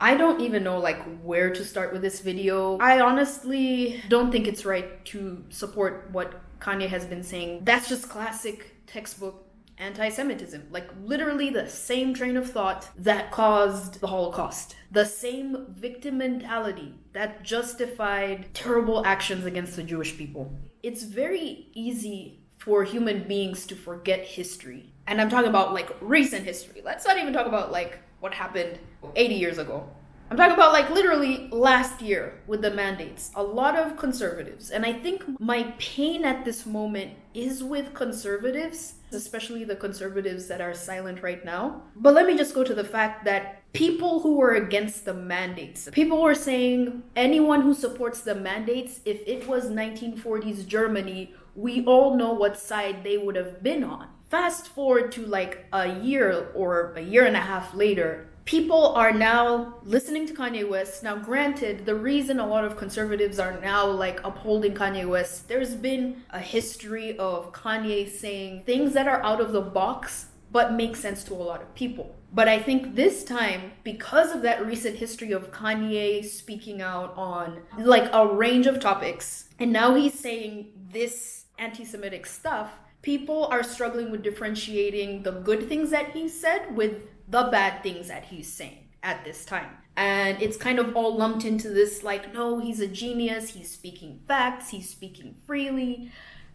I don't even know like where to start with this video. I honestly don't think it's right to support what Kanye has been saying. That's just classic textbook anti-Semitism. Like literally the same train of thought that caused the Holocaust. The same victim mentality that justified terrible actions against the Jewish people. It's very easy for human beings to forget history. And I'm talking about like recent history. Let's not even talk about like what happened 80 years ago. I'm talking about like literally last year with the mandates. A lot of conservatives, and I think my pain at this moment is with conservatives, especially the conservatives that are silent right now. But let me just go to the fact that people who were against the mandates, people were saying anyone who supports the mandates, if it was 1940s Germany, we all know what side they would have been on. Fast forward to like a year or a year and a half later, people are now listening to Kanye West. Now, granted, the reason a lot of conservatives are now like upholding Kanye West, there's been a history of Kanye saying things that are out of the box but make sense to a lot of people. But I think this time, because of that recent history of Kanye speaking out on like a range of topics, and now he's saying this anti-Semitic stuff, people are struggling with differentiating the good things that he said with the bad things that he's saying at this time. And it's kind of all lumped into this like, no, he's a genius, he's speaking facts, he's speaking freely,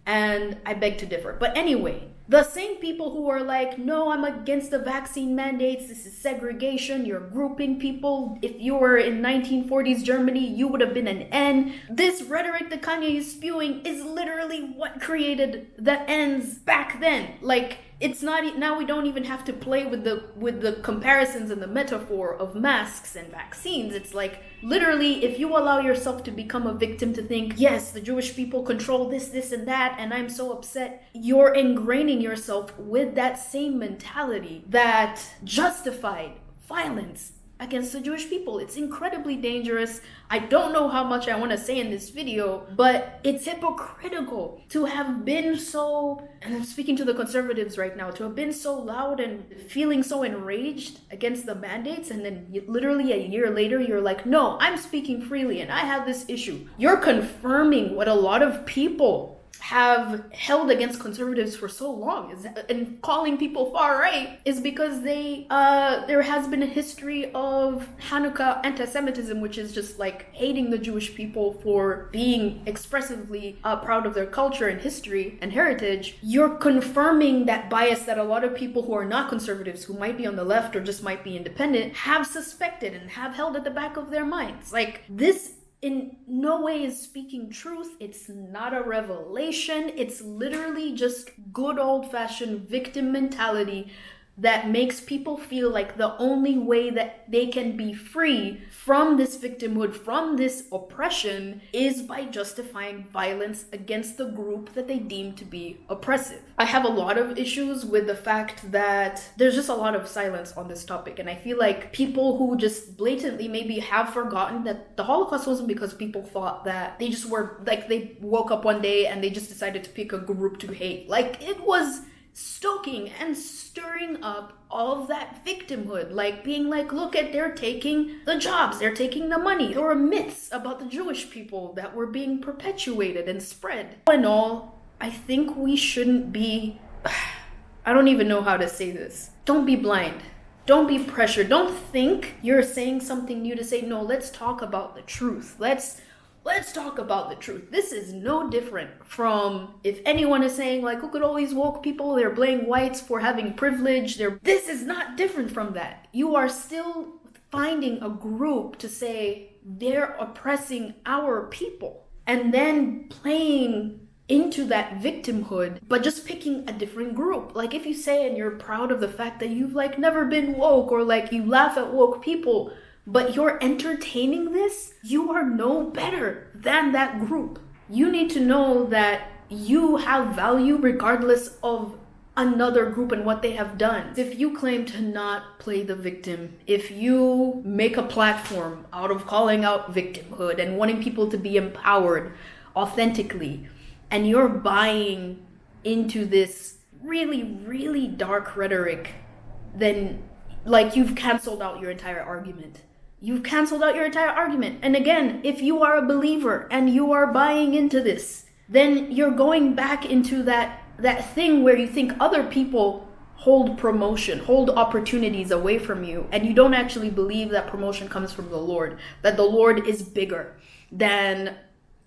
and I beg to differ. But anyway, the same people who are like, no, I'm against the vaccine mandates, this is segregation, you're grouping people. If you were in 1940s Germany, you would have been an N. This rhetoric that Kanye is spewing is literally what created the N's back then. Like, it's not, now we don't even have to play with the comparisons and the metaphor of masks and vaccines. It's like, literally, if you allow yourself to become a victim, to think, yes, the Jewish people control this, this, and that, and I'm so upset, you're ingraining yourself with that same mentality that justified violence against the Jewish people. It's incredibly dangerous. I don't know how much I want to say in this video, but it's hypocritical to have been so, and I'm speaking to the conservatives right now, to have been so loud and feeling so enraged against the mandates, and then literally a year later, you're like, no, I'm speaking freely and I have this issue. You're confirming what a lot of people have held against conservatives for so long, and calling people far right is because there has been a history of Hanukkah anti-Semitism, which is just like hating the Jewish people for being expressively proud of their culture and history and heritage. You're confirming that bias that a lot of people who are not conservatives, who might be on the left or just might be independent, have suspected and have held at the back of their minds. Like, this in no way is speaking truth. It's not a revelation. It's literally just good old-fashioned victim mentality that makes people feel like the only way that they can be free from this victimhood, from this oppression, is by justifying violence against the group that they deem to be oppressive. I have a lot of issues with the fact that there's just a lot of silence on this topic, and I feel like people who just blatantly maybe have forgotten that the Holocaust wasn't because people thought that they just were, like, they woke up one day and they just decided to pick a group to hate. Like, it was stoking and stirring up all of that victimhood, like being like, look at, they're taking the jobs, they're taking the money. There were myths about the Jewish people that were being perpetuated and spread. All in all, I think we shouldn't be, I don't even know how to say this. Don't be blind. Don't be pressured. Don't think you're saying something new to say, no, let's talk about the truth. Let's talk about the truth. This is no different from if anyone is saying like, look at all these woke people, they're blaming whites for having privilege. This is not different from that. You are still finding a group to say they're oppressing our people and then playing into that victimhood, but just picking a different group. Like, if you say and you're proud of the fact that you've like never been woke, or like you laugh at woke people, but you're entertaining this, you are no better than that group. You need to know that you have value regardless of another group and what they have done. If you claim to not play the victim, if you make a platform out of calling out victimhood and wanting people to be empowered authentically, and you're buying into this really, really dark rhetoric, then like you've canceled out your entire argument. you've canceled out your entire argument. And again, if you are a believer and you are buying into this, then you're going back into that thing where you think other people hold promotion, hold opportunities away from you, and you don't actually believe that promotion comes from the Lord, that the Lord is bigger than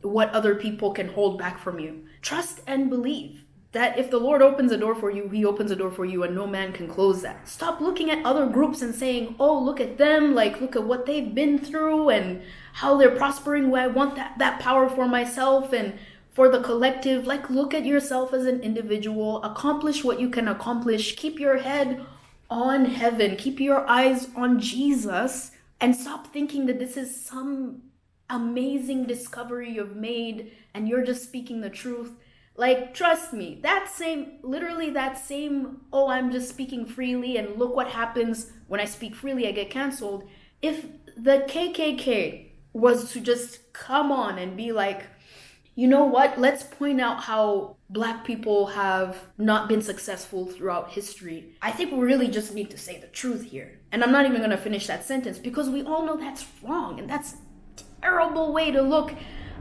what other people can hold back from you. Trust and believe that if the Lord opens a door for you, he opens a door for you and no man can close that. Stop looking at other groups and saying, oh, look at them, like look at what they've been through and how they're prospering. I want that power for myself and for the collective. Like, look at yourself as an individual, accomplish what you can accomplish, keep your head on heaven, keep your eyes on Jesus, and stop thinking that this is some amazing discovery you've made and you're just speaking the truth. Like, trust me, literally that same, oh, I'm just speaking freely and look what happens when I speak freely, I get canceled. If the KKK was to just come on and be like, you know what, let's point out how Black people have not been successful throughout history. I think we really just need to say the truth here. And I'm not even going to finish that sentence because we all know that's wrong and that's a terrible way to look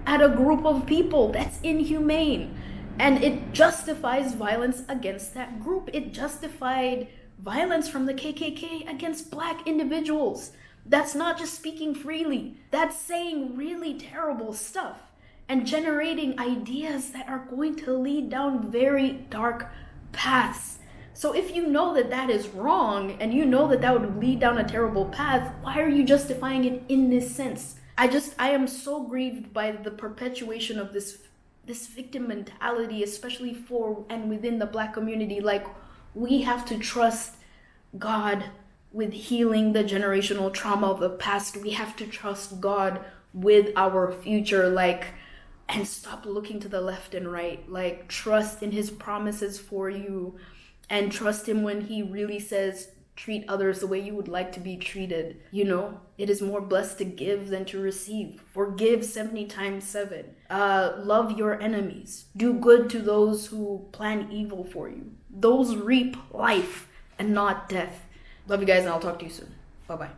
at a group of people. That's inhumane. And it justifies violence against that group. It justified violence from the KKK against Black individuals. That's not just speaking freely. That's saying really terrible stuff and generating ideas that are going to lead down very dark paths. So if you know that that is wrong and you know that that would lead down a terrible path, why are you justifying it in this sense? I am so grieved by the perpetuation of this victim mentality, especially for and within the Black community. Like, we have to trust God with healing the generational trauma of the past. We have to trust God with our future, and stop looking to the left and right. Like, trust in his promises for you and trust him when he really says, treat others the way you would like to be treated. You know, it is more blessed to give than to receive. Forgive 70 times 7. Love your enemies. Do good to those who plan evil for you. Those reap life and not death. Love you guys, and I'll talk to you soon. Bye-bye.